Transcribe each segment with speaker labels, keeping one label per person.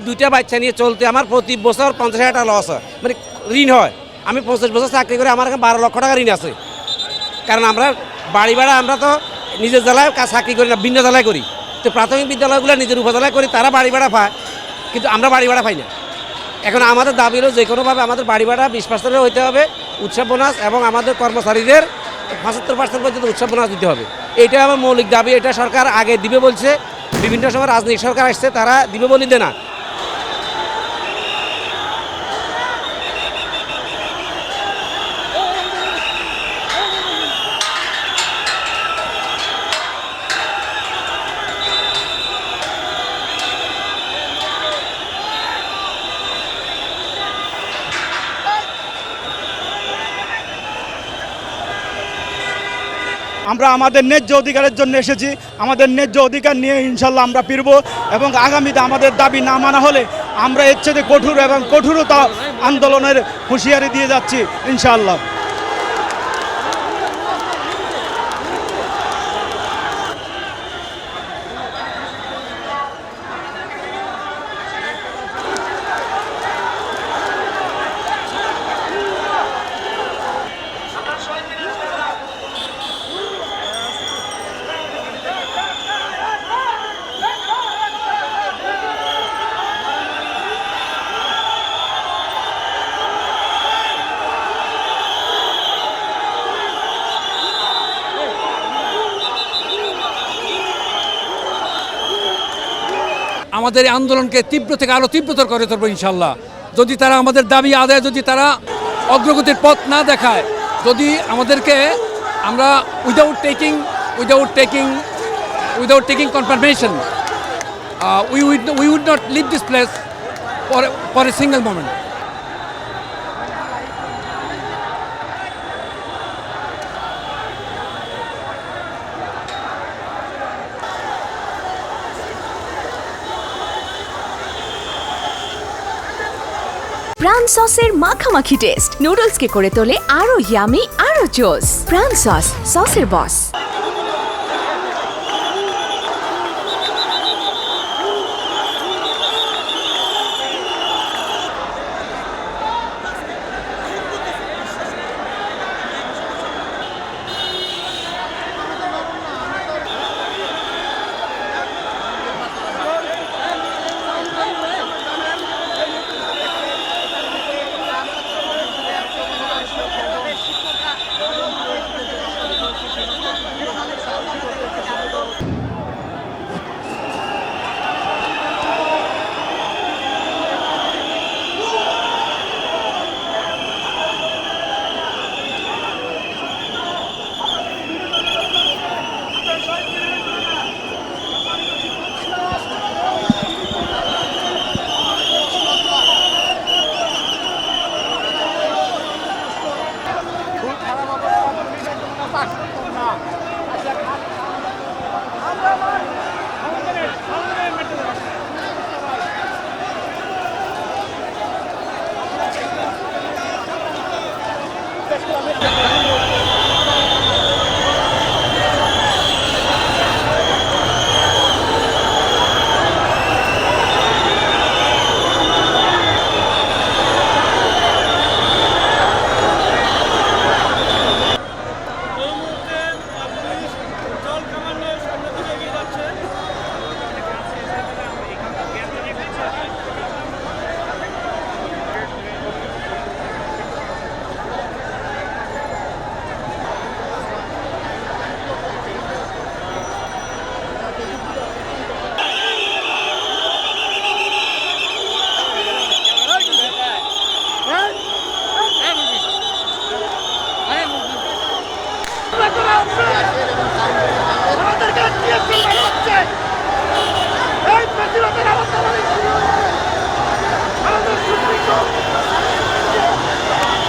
Speaker 1: দুইটা বাচ্চা নিয়ে চলতে আমার প্রতি বছর 50,000 টাকা লস হয়, মানে ঋণ হয়। আমি 25 বছর চাকরি করে আমার 12 লক্ষ টাকা ঋণ আছে। কারণ আমরা বাড়ি ভাড়া আমরা তো নিজের জেলায় চাকরি করি না, ভিন্ন জেলায় করি। তো প্রাথমিক বিদ্যালয়গুলো নিজের উপজেলায় করি, তারা বাড়ি ভাড়া পায়, কিন্তু আমরা বাড়ি ভাড়া পাই না। এখন আমাদের দাবি হলো যে কোনোভাবে আমাদের বাড়ি ভাড়া 20% হইতে হবে উৎসব বোনাস, এবং আমাদের কর্মচারীদের 75% পর্যন্ত উৎসব বোনাস দিতে হবে। এইটা আমার মৌলিক দাবি। এটা সরকার আগে দিবে বলছে, বিভিন্ন সময় রাজনৈতিক সরকার আসছে, তারা দিবে বলি দেয় না।
Speaker 2: আমরা আমাদের ন্যায্য অধিকারের জন্য এসেছি, আমাদের ন্যায্য অধিকার নিয়ে ইনশাল্লাহ আমরা ফিরব, এবং আগামীতে আমাদের দাবি না মানা হলে আমরা এর চেয়ে কঠোর এবং কঠোরতা আন্দোলনের হুঁশিয়ারি দিয়ে যাচ্ছি ইনশাল্লাহ।
Speaker 3: আমাদের এই আন্দোলনকে তীব্র থেকে আরও তীব্রতর করে তুলব ইনশাল্লাহ। যদি তারা আমাদের দাবি আদায়, যদি তারা অগ্রগতির পথ না দেখায়, যদি আমাদেরকে আমরা without taking confirmation we would not leave this place for a single moment.
Speaker 4: প্রাণ সসের মাখামাখি টেস্ট নুডলসকে করে তোলে আরো ইয়ামি, আরো জোস। প্রাণ সস, সসের বস।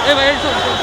Speaker 3: Hey, bisa, bisa.